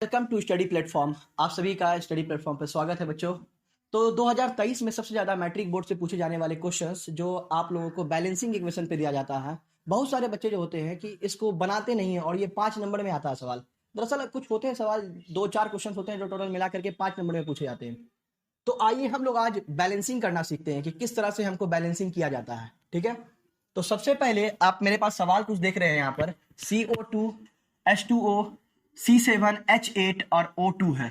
Welcome to study platform. आप सभी का स्टडी प्लेटफॉर्म पर स्वागत है बच्चों। तो 2023 में सबसे ज़्यादा मैट्रिक बोर्ड से पूछे जाने वाले क्वेश्चंस जो आप लोगों को बैलेंसिंग इक्वेशन पे दिया जाता है। बहुत सारे बच्चे जो होते हैं कि इसको बनाते नहीं हैं और ये 5 नंबर में आता है सवाल। दरअसल कुछ होते हैं सवाल 2-4 क्वेश्चन होते हैं जो टोटल मिला करके 5 नंबर में पूछे जाते हैं। तो आइए हम लोग आज बैलेंसिंग करना सीखते हैं कि किस तरह से हमको बैलेंसिंग किया जाता है। ठीक है, तो सबसे पहले आप मेरे पास सवाल कुछ देख रहे हैं यहाँ पर CO2 H2O C7H8 और O2 है।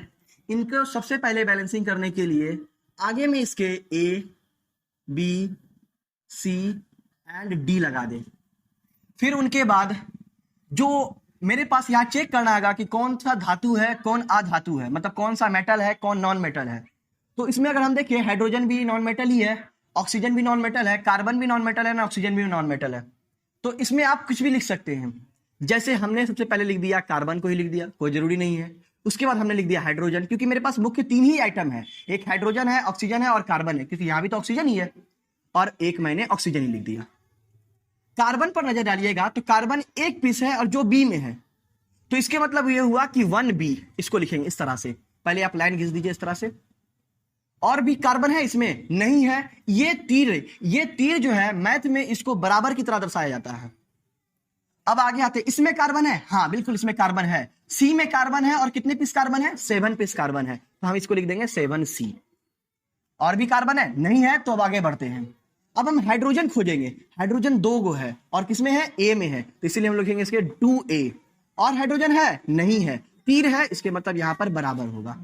इनको सबसे पहले बैलेंसिंग करने के लिए आगे में इसके A, B, C and D लगा दें। फिर उनके बाद जो मेरे पास यहाँ चेक करना होगा कि कौन सा धातु है कौन अधातु है, मतलब कौन सा मेटल है कौन नॉन मेटल है। तो इसमें अगर हम देखें हाइड्रोजन भी नॉन मेटल ही है, ऑक्सीजन भी नॉन मेटल है, कार्बन भी नॉन मेटल है ना, ऑक्सीजन भी नॉन मेटल है। तो इसमें आप कुछ भी लिख सकते हैं। जैसे हमने सबसे पहले लिख दिया कार्बन को ही लिख दिया, कोई जरूरी नहीं है। उसके बाद हमने लिख दिया हाइड्रोजन, क्योंकि मेरे पास मुख्य 3 ही आइटम है, एक हाइड्रोजन है, ऑक्सीजन है और कार्बन है, क्योंकि यहां भी तो ऑक्सीजन ही है। और एक मैंने ऑक्सीजन ही लिख दिया। कार्बन पर नजर डालिएगा तो कार्बन एक पीस है और जो बी में है, तो इसके मतलब ये हुआ कि 1B इसको लिखेंगे इस तरह से। पहले आप लाइन खींच दीजिए इस तरह से। और भी कार्बन है इसमें नहीं है, ये तीर जो है मैथ में इसको बराबर की तरह दर्शाया जाता है। अब आगे आते, इसमें कार्बन है, हाँ बिल्कुल इसमें कार्बन है। सी में कार्बन है और कितने पीस कार्बन है, 7 पीस कार्बन है, तो हम इसको लिख देंगे 7C। और भी कार्बन है नहीं है, तो अब आगे बढ़ते हैं। अब हम हाइड्रोजन खोजेंगे। हाइड्रोजन 2 गो है और किसमें है, ए में है, तो इसीलिए हम लिखेंगे इसके 2A। और हाइड्रोजन है नहीं है, तीर है, इसके मतलब यहां पर बराबर होगा।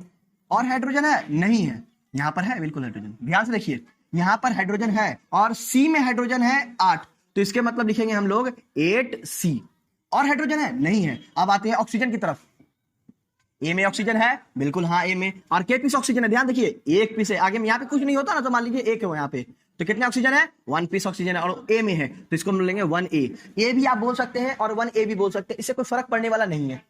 और हाइड्रोजन है नहीं है, यहां पर है बिल्कुल हाइड्रोजन। ध्यान से देखिए, यहां पर हाइड्रोजन है और सी में हाइड्रोजन है 8, तो इसके मतलब लिखेंगे हम लोग 8C। और हाइड्रोजन है नहीं है। अब आते हैं ऑक्सीजन की तरफ। ए में ऑक्सीजन है बिल्कुल, हाँ ए में। और के पीस ऑक्सीजन है, ध्यान देखिए एक पीस है, आगे में यहाँ पे कुछ नहीं होता ना, तो मान लीजिए एक है यहाँ पे, तो कितने ऑक्सीजन है, 1 पीस ऑक्सीजन है और ए में है, तो इसको हम लेंगे 1A। ए भी आप बोल सकते हैं और 1A भी बोल सकते हैं, इससे कोई फर्क पड़ने वाला नहीं है।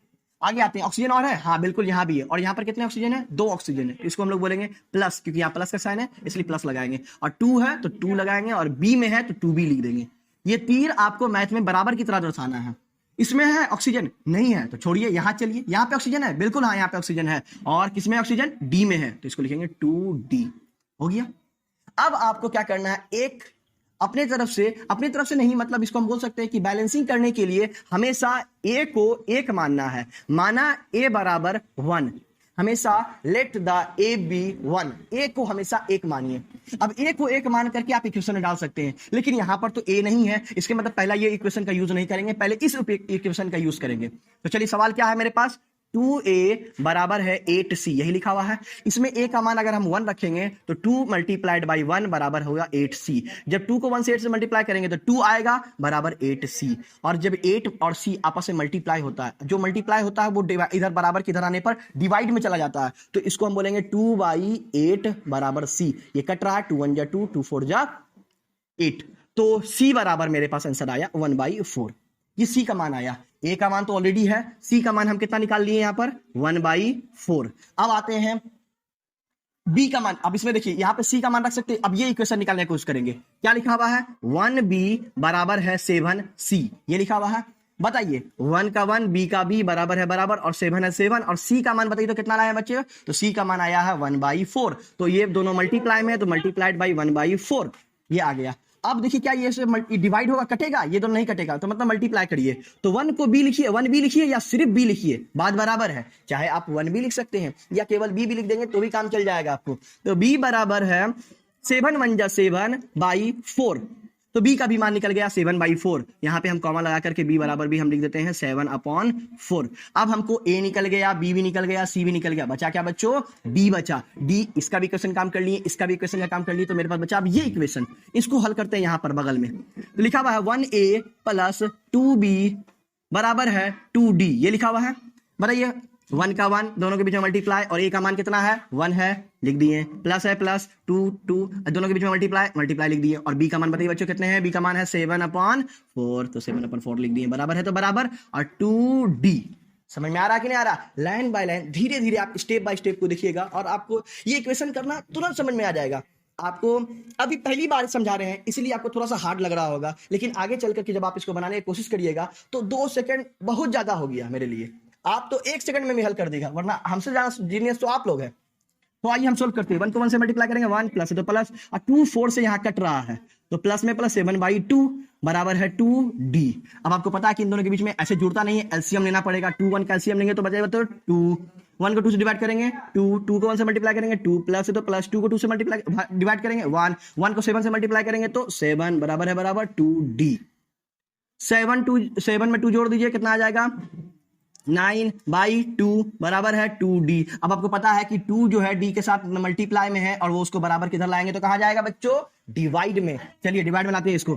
आगे आते हैं, ऑक्सीजन और है, हाँ बिल्कुल यहाँ भी है। और यहाँ पर कितने ऑक्सीजन है, 2 ऑक्सीजन है, इसको हम लोग बोलेंगे प्लस, क्योंकि यहाँ प्लस का साइन है इसलिए प्लस लगाएंगे। और 2 है तो 2 लगाएंगे, और बी में है तो 2B लिख देंगे। ये तीर आपको मैथ में बराबर की तरह दर्शाना है। इसमें है ऑक्सीजन नहीं है तो छोड़िए, यहां चलिए, यहाँ पे ऑक्सीजन है बिल्कुल, हाँ यहाँ पे ऑक्सीजन है। और किसमें ऑक्सीजन, डी में है, तो इसको लिखेंगे 2D। हो गया। अब आपको क्या करना है, एक अपने तरफ से नहीं, मतलब इसको हम बोल सकते हैं कि बैलेंसिंग करने के लिए हमेशा ए को 1 मानना है। माना ए बराबर 1, हमेशा लेट द ए बी 1, ए को हमेशा 1 मानिए। अब ए को 1 मान करके आप इक्वेशन में डाल सकते हैं, लेकिन यहां पर तो ए नहीं है, इसके मतलब पहला ये इक्वेशन का यूज नहीं करेंगे, पहले इस इक्वेशन का यूज करेंगे। तो चलिए सवाल क्या है मेरे पास, 2A बराबर है 8C, यही लिखा हुआ है। इसमें A का मान अगर हम 1 रखेंगे तो 2 मल्टीप्लाइड बाई 1 बराबर होगा 8C। जब 2 को 1 से 8 से मल्टीप्लाई करेंगे तो 2 आएगा बराबर 8C। और जब 8 और C आपस में मल्टीप्लाई होता है, जो मल्टीप्लाई होता है वो इधर बराबर की इधर आने पर डिवाइड में चला जाता है, तो इसको हम बोलेंगे 2/8 बराबर C। ये कट रहा है, 2 1 जा 2, 2 4 जा 8, तो C बराबर मेरे पास आंसर आया 1/4। ये C का मान आया। A का मान तो ऑलरेडी है, C का मान हम कितना निकाल लिए यहां पर 1/4। अब आते हैं B का मान। अब इसमें देखिए यहां पे C का मान रख सकते हैं। अब ये इक्वेशन निकालने की कोशिश करेंगे, क्या लिखा हुआ है, 1B बराबर है 7C, ये लिखा हुआ है। बताइए 1 का 1 B का B बराबर है बराबर, और 7 है 7, और C का मान बताइए तो कितना आया बच्चे, तो C का मान आया है 1/4। तो ये दोनों मल्टीप्लाई में है, तो मल्टीप्लाइड बाई 1/4 ये आ गया। अब देखिए क्या ये डिवाइड होगा, कटेगा, ये दोनों नहीं कटेगा, तो मतलब मल्टीप्लाई करिए, तो 1 को B लिखिए, 1B लिखिए या सिर्फ B लिखिए, बात बराबर है। चाहे आप 1B लिख सकते हैं या केवल B भी लिख देंगे तो भी काम चल जाएगा आपको। तो B बराबर है 7 1 जा 7/4, तो B का भी मान निकल गया 7/4। यहां पे हम कॉमा लगा करके B बराबर भी हम लिख देते हैं 7/4। अब हमको A निकल गया, B भी निकल गया, C भी निकल गया, बचा क्या बच्चों, D बचा। D इसका भी इक्वेशन काम कर लिए, इसका भी इक्वेशन का काम कर लिए, तो मेरे पास बचा अब ये इक्वेशन। इसको हल करते हैं यहां पर बगल में, तो लिखा हुआ है 1A प्लस 2B बराबर है 2D, ये लिखा हुआ है। बताइए 1 का 1 दोनों के बीच में मल्टीप्लाई, और A का मान कितना है 1 है, लिख दिए, प्लस है प्लस 2 2 दोनों के बीच में मल्टीप्लाई लिख दिए। और B का मान बताइए बच्चों कितने हैं, B का मान है 7/4, तो 7/4 लिख दिए, बराबर है तो बराबर, और 2D। समझ में आ रहा कि नहीं आ रहा, लाइन बाय लाइन धीरे धीरे आप स्टेप बाय स्टेप को देखिएगा और आपको ये इक्वेशन करना तुरंत समझ में आ जाएगा। आपको अभी पहली बार समझा रहे हैं इसलिए आपको थोड़ा सा हार्ड लग रहा होगा, लेकिन आगे चल करके जब आप इसको बनाने की कोशिश करिएगा तो 2 सेकंड बहुत ज्यादा हो गया मेरे लिए। आप तो 1 सेकंड में भी हल कर देगा, वरना हमसे ज्यादा जीनियस तो आप लोग हैं। तो आइए हम सोल्व करते हैं। 1 को 1 से मल्टीप्लाई करेंगे, 1 प्लस है तो प्लस, और 2 4 से यहाँ कट रहा है तो प्लस में प्लस 7/2 बराबर है 2d। अब आपको पता है कि इन दोनों के बीच में ऐसे जुड़ता नहीं है, एलसीएम लेना पड़ेगा। 2 1 का एलसीएम लेंगे तो बचेगा तो 2, 1 को 2 से डिवाइड करेंगे 2, 2 को 1 से मल्टीप्लाई करेंगे 2 प्लस है तो प्लस, 2 को 2 से मल्टीप्लाई डिवाइड करेंगे 1, 1 को 7 से मल्टीप्लाई करेंगे तो 7 बराबर है बराबर 2d। 7 में 2 जोड़ दीजिए, कितना आ जाएगा 9/2 बराबर है 2d। अब आपको पता है कि 2 जो है d के साथ मल्टीप्लाई में है और वो उसको बराबर किधर लाएंगे तो कहाँ जाएगा बच्चों, डिवाइड में। चलिए डिवाइड में लाते हैं इसको,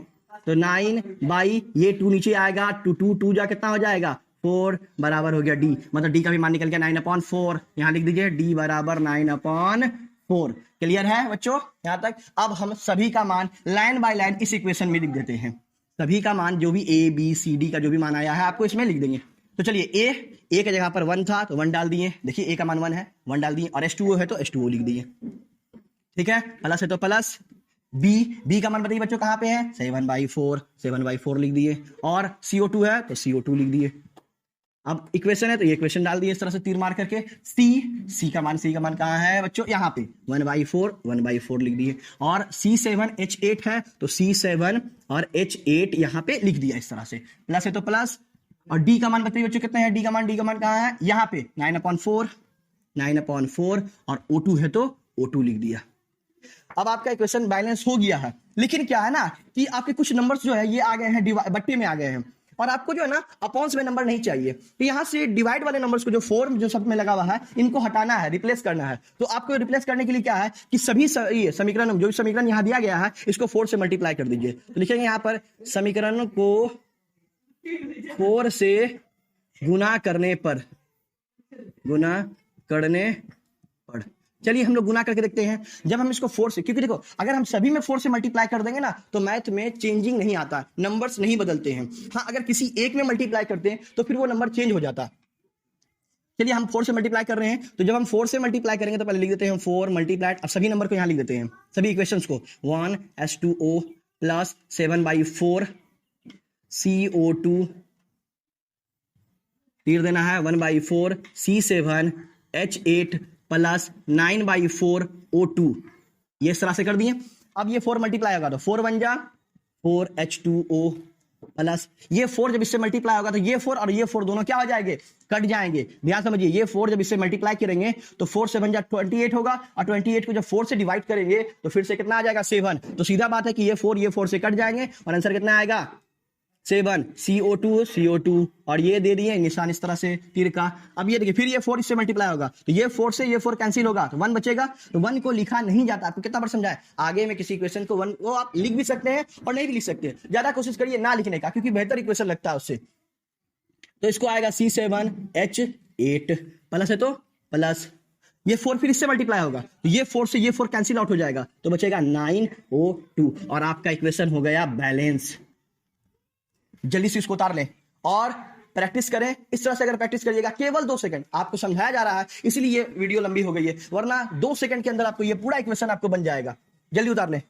तो 9 ये 2 नीचे आएगा, 2 जा कितना हो जाएगा 4 बराबर हो गया d। मतलब d का भी मान निकल गया 9/4। यहाँ लिख दीजिए d बराबर 9/4। क्लियर है बच्चों यहाँ तक। अब हम सभी का मान लाइन बाय लाइन इस इक्वेशन में लिख देते हैं। सभी का मान जो भी a b c d का जो भी मान आया है आपको इसमें लिख देंगे। तो चलिए a के जगह पर 1 था तो 1 डाल दिए, देखिए a का मान 1 है 1 डाल दिए, और H2O है तो H2O लिख दिए। ठीक है, प्लस है तो प्लस। b का मान बताइए बच्चों कहाँ पे है, 7/4 लिख दिए, और CO2 है तो CO2 लिख दिए। अब इक्वेशन है तो ये इक्वेशन डाल दिए इस तरह से तीर मार करके। C का मान कहाँ है बच्चों, यहाँ पे 1/4 लिख दिए, और C7H8 है तो C7 और H8 यहाँ पे लिख दिया इस तरह से। प्लस है तो प्लस, और D का मान बताइए बच्चों कितना है, D का मान कहाँ है, यहाँ पे 9/4, और O2 है तो O2 लिख दिया। अब आपका इक्वेशन बैलेंस हो गया है। लेकिन क्या है ना कि आपके कुछ नंबर्स जो है ये आ गए हैं बट्टे में आ गए हैं, और आपको जो है ना अपॉन्स में नंबर नहीं चाहिए। तो यहाँ से डिवाइड वाले नंबर्स को जो 4 जो सब में लगा हुआ है इनको हटाना है, रिप्लेस करना है। तो आपको रिप्लेस करने के लिए क्या है कि सभी ये समीकरण जो समीकरण यहाँ दिया गया है इसको 4 से मल्टीप्लाई कर दीजिए। तो लिखेंगे यहाँ पर समीकरण को 4 से गुना करने पर चलिए हम लोग गुना करके देखते हैं। जब हम इसको 4 से, क्योंकि देखो अगर हम सभी में 4 से मल्टीप्लाई कर देंगे ना तो मैथ में चेंजिंग नहीं आता, नंबर्स नहीं बदलते हैं। हाँ, अगर किसी एक में मल्टीप्लाई करते हैं तो फिर वो नंबर चेंज हो जाता। चलिए हम 4 से मल्टीप्लाई कर रहे हैं, तो जब हम 4 से मल्टीप्लाई करेंगे तो पहले लिख देते हैं 4 मल्टीप्लाइड, अब सभी नंबर को यहाँ लिख देते हैं, सभी इक्वेशंस को। 1 H2O प्लस 7/4 CO2 तीर देना है 1/4 C7 H8 प्लस 9/4 O2, ये इस तरह से कर दिए। अब ये 4 मल्टीप्लाई होगा तो 4 1 जा 4 H2O प्लस ये 4 जब इससे मल्टीप्लाई होगा तो ये 4 और ये 4 दोनों क्या हो जाएंगे, कट जाएंगे। ध्यान समझिए, ये 4 जब इससे मल्टीप्लाई करेंगे तो 4 7 जा 28 होगा, और 28 को जब 4 से डिवाइड करेंगे तो फिर से कितना आ जाएगा 7। तो सीधा बात है कि ये 4 से कट जाएंगे और आंसर कितना आएगा 7 CO2, और ये दे दिए निशान इस तरह से तीर का। अब ये देखिए फिर ये 4 इससे मल्टीप्लाई होगा तो ये 4 से ये 4 कैंसिल होगा तो 1 बचेगा। तो 1 को लिखा नहीं जाता। आपको कितना बार समझाए, आगे में किसी इक्वेशन को 1 वो आप लिख भी सकते हैं और नहीं भी लिख सकते। ज्यादा कोशिश करिए ना लिखने का, क्योंकि बेहतर इक्वेशन लगता है उससे। तो इसको आएगा C7H8 प्लस है तो प्लस, ये 4 फिर इससे मल्टीप्लाई होगा तो ये 4 से ये 4 कैंसिल आउट हो जाएगा तो बचेगा 9O2, और आपका इक्वेशन हो गया बैलेंस। जल्दी से इसको उतार लें और प्रैक्टिस करें। इस तरह से अगर प्रैक्टिस करिएगा केवल 2 सेकंड, आपको समझाया जा रहा है इसलिए ये वीडियो लंबी हो गई है, वरना 2 सेकंड के अंदर आपको ये पूरा इक्वेशन आपको बन जाएगा। जल्दी उतार लें।